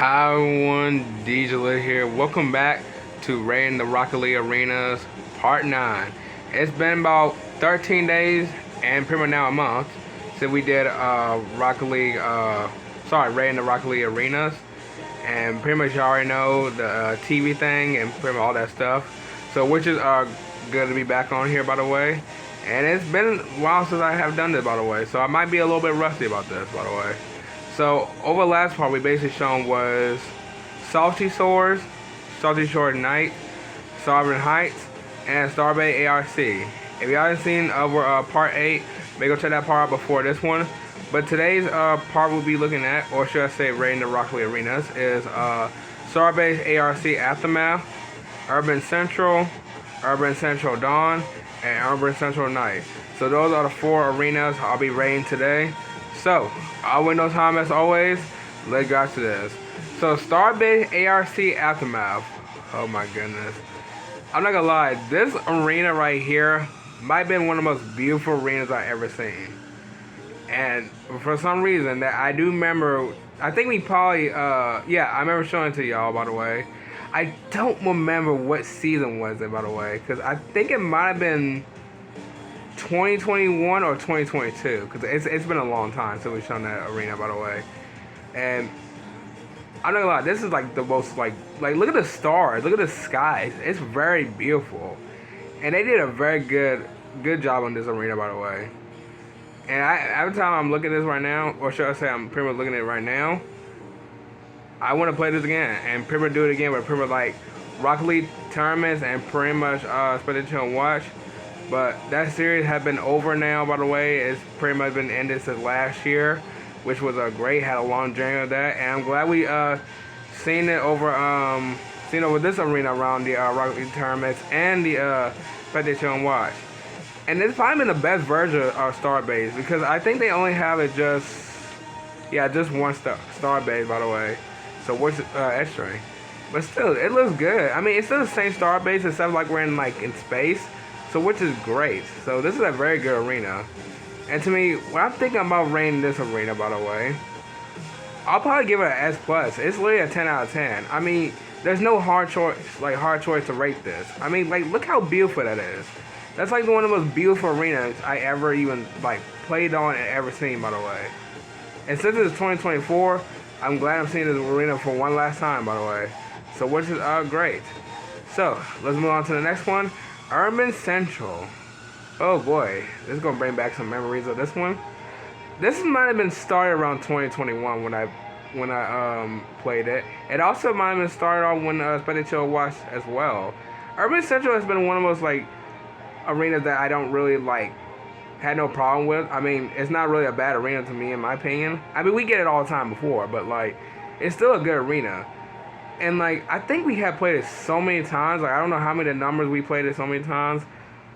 Hi everyone, DJ here. Welcome back to Raid the Rocket League Arenas Part 9. It's been about 13 days and pretty much now a month since we did Raid in the Rocket League Arenas. And pretty much you already know the TV thing and pretty much all that stuff. So which is good to be back on here, by the way. And it's been a while since I have done this, by the way. So I might be a little bit rusty about this, by the way. So over the last part we basically shown was Salty Shores, Salty Shores Night, Sovereign Heights, and Starbase ARC. If you haven't seen over part 8, maybe go check that part out before this one. But today's part we'll be looking at, or should I say Raid in the Rocket League Arenas, is Starbase ARC Aftermath, Urban Central Dawn, and Urban Central Night. So those are the 4 arenas I'll be raiding today. So, I'll win no time as always. Let's get to this. So, Starbase ARC Aftermath. Oh my goodness. I'm not gonna lie, this arena right here might have been one of the most beautiful arenas I've ever seen. And for some reason that I do remember, I think we probably, yeah, I remember showing it to y'all, by the way. I don't remember what season was it, by the way, because I think it might have been 2021 or 2022, because it's been a long time since we've shown that arena, by the way. And I'm not gonna lie, this is like the most like look at the stars, look at the skies. It's very beautiful, and they did a very good job on this arena, by the way. And every time I'm looking at this right now, or should I say I'm pretty much looking at it right now, I want to play this again and pretty much do it again with pretty much like Rocket League tournaments and pretty much Expedition and Watch. But that series has been over now, by the way. It's pretty much been ended since last year, which was great. Had a long journey of that, and I'm glad we seen over this arena around the Rocket League tournaments and the Expedition and Watch. And it's probably been the best version of Starbase, because I think they only have it just one Starbase, by the way. So what's extra? But still, it looks good. I mean, it's still the same Starbase, except like we're in space. So which is great. So this is a very good arena. And to me, when I'm thinking about rating this arena, by the way, I'll probably give it an S+. It's literally a 10 out of 10. I mean, there's no hard choice to rate this. I mean, look how beautiful that is. That's like one of the most beautiful arenas I ever even played on and ever seen, by the way. And since it's 2024, I'm glad I'm seeing this arena for one last time, by the way. So which is great. So let's move on to the next one. Urban Central. Oh boy, this is gonna bring back some memories of this one. This might have been started around 2021 when I played it. It also might have been started on when Expedition Watch as well. Urban Central has been one of those arenas that I don't really had no problem with. I mean, it's not really a bad arena to me, in my opinion. I mean, we get it all the time before, but it's still a good arena. And I think we have played it so many times. I don't know how many numbers we played it so many times,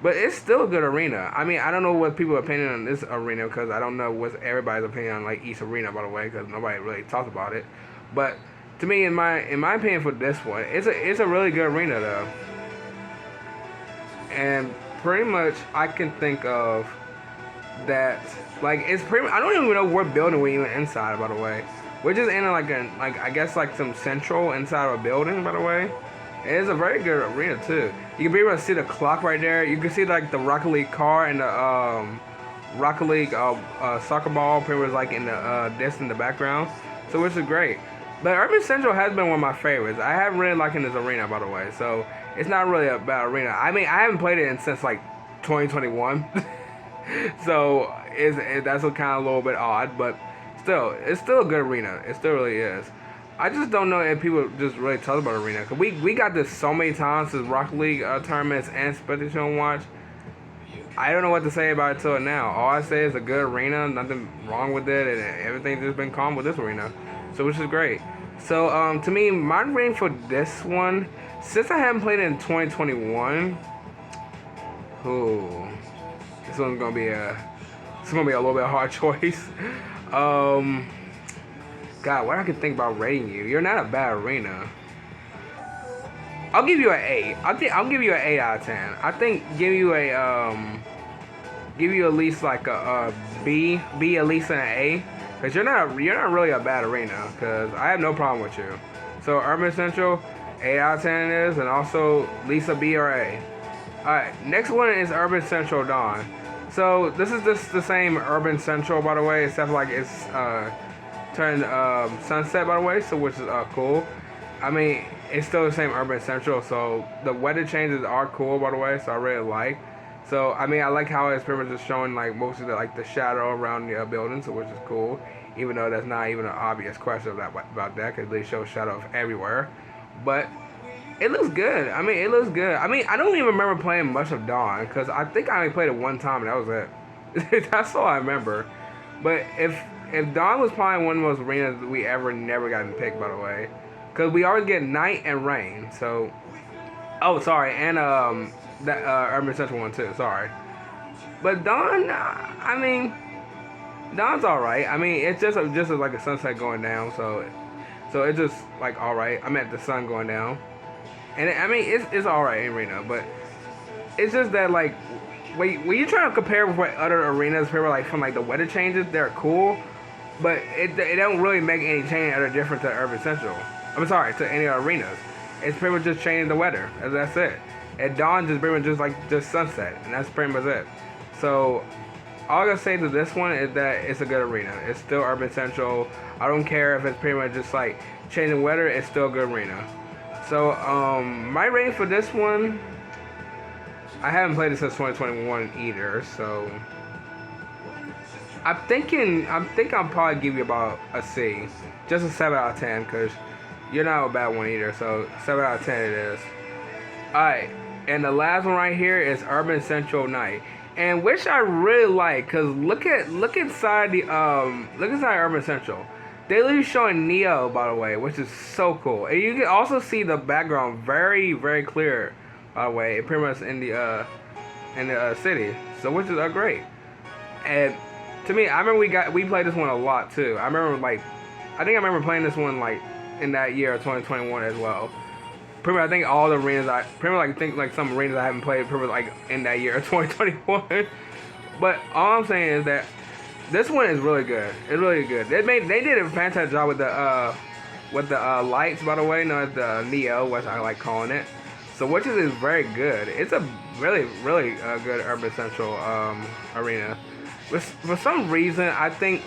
but it's still a good arena. I mean, I don't know what people's opinion on this arena, because I don't know what's everybody's opinion on each arena, by the way, because nobody really talks about it. But to me, in my opinion, for this one, it's a really good arena though. And pretty much I can think of that it's pretty much, I don't even know what building we're even inside, by the way. We're just in I guess some central inside of a building, by the way. It is a very good arena too. You can be able to see the clock right there. You can see the Rocket League car and the Rocket League soccer ball pretty much in the disc in the background. So which is great. But Urban Central has been one of my favorites. I haven't really liked this arena, by the way. So it's not really a bad arena. I mean, I haven't played it since 2021. So that's kind of a little bit odd, but still, it's still a good arena. It still really is. I just don't know if people just really talk about arena, because we got this so many times since Rocket League tournaments and Expedition Watch. I don't know what to say about it till now. All I say is a good arena, nothing wrong with it, and everything's just been calm with this arena. So which is great. So to me, my rating for this one, since I haven't played it in 2021, this one's gonna be a little bit hard choice. God, what I can think about rating you? You're not a bad arena. I'll give you an 8. I'll give you an 8 out of 10. I think give you at least a B at least an A. Cause you're not really a bad arena. Cause I have no problem with you. So Urban Central, 8 out of 10 it is, and also Lisa B or A. Alright, next one is Urban Central Dawn. So this is just the same Urban Central, by the way, except like it's turned sunset, by the way, so which is cool. I mean, it's still the same Urban Central, so the weather changes are cool, by the way, so I really like. So I mean, I like how it's pretty much just showing like most of the shadow around the building, so which is cool. Even though that's not even an obvious question about that, because they show shadow everywhere. But it looks good. I mean, it looks good. I mean, I don't even remember playing much of Dawn, because I think I only played it one time, and that was it. That's all I remember. But if Dawn was probably one of those arenas we never gotten picked, by the way. Because we always get night and rain, so... Oh, sorry, and that Urban Central one, too, sorry. But Dawn, I mean... Dawn's alright. I mean, it's just like a sunset going down, so it's just, like, alright. I meant the sun going down. And, I mean, it's alright in arena, but... It's just that, like... When you try to compare with what other arenas, people like, from, like, the weather changes, they're cool. But it don't really make any change that are different to Urban Central. I'm sorry, to any arenas. It's pretty much just changing the weather. That's it. At Dawn, just pretty much just sunset, and that's pretty much it. So, all I gotta say to this one is that it's a good arena. It's still Urban Central. I don't care if it's pretty much just like changing weather. It's still a good arena. So, my rating for this one, I haven't played it since 2021 either. So, I think I'll probably give you about a C, just a 7 out of 10, because you're not a bad one either. So 7 out of 10 it is. Alright, and the last one right here is Urban Central Night, and which I really like, cause look inside Urban Central. They literally showing Neo, by the way, which is so cool, and you can also see the background very, very clear, by the way, pretty much in the city. So which is great. And to me, I remember we played this one a lot too. I remember playing this one like in that year of 2021 as well. Pretty much, I think all the arenas some arenas I haven't played pretty much like in that year of 2021. But all I'm saying is that this one is really good. It's really good. They did a fantastic job with the lights, by the way, not the Neo, which I like calling it. So which is very good. It's a really good Urban Central arena. For some reason, I think,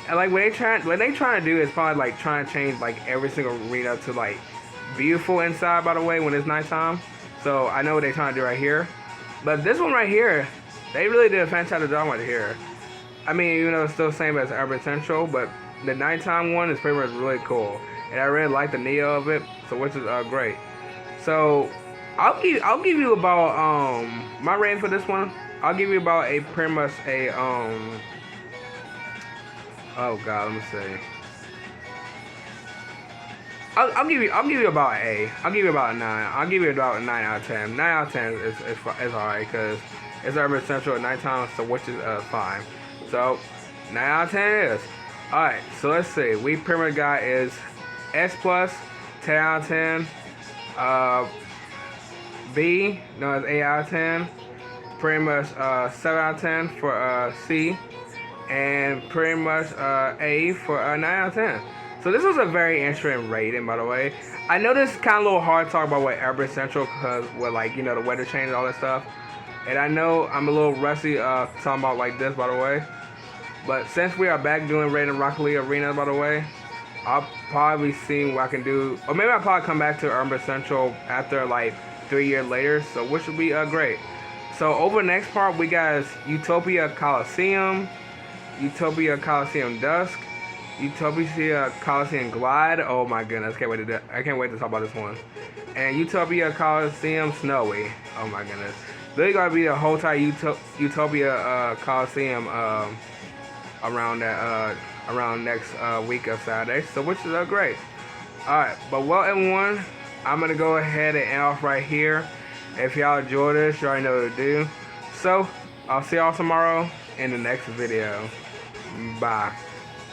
like, what they trying to do is probably like trying to change like every single arena to like beautiful inside, by the way, when it's nighttime. So I know what they're trying to do right here, but this one right here, they really did a fantastic job right here. I mean, even though it's still the same as Urban Central, but the nighttime one is pretty much really cool, and I really like the Neo of it, so which is great. So I'll give you about my rating for this one. I'll give you about pretty much a oh god, let me see. I'll give you about an A. I'll give you about a 9. I'll give you about a 9 out of 10. 9 out of 10 is alright, because it's Urban Central at nighttime, so which is fine. So 9 out of 10 it is. Alright, so let's see. We pretty much got is S plus, 10 out of 10. B, no, it's 8 out of 10. Pretty much 7 out of 10 for C. And pretty much A for 9 out of 10. So this was a very interesting rating, by the way. I know this is kind of a little hard to talk about with Urban Central, because with, like, you know, the weather change and all that stuff. And I know I'm a little rusty talking about like this, by the way. But since we are back doing Raiden Rocket League Arena, by the way, I'll probably see what I can do. Or maybe I'll probably come back to Urban Central after like 3 years later, so which would be great. So over the next part, we got Utopia Coliseum, Utopia Coliseum Dusk, Utopia Coliseum Glide. Oh my goodness, I can't wait to talk about this one. And Utopia Coliseum Snowy. Oh my goodness. There's gonna be a whole entire Utopia Coliseum around next week of Saturday. So which is great. Alright, but well everyone, I'm gonna go ahead and end off right here. If y'all enjoyed this, you already know what to do. So I'll see y'all tomorrow in the next video. Bye.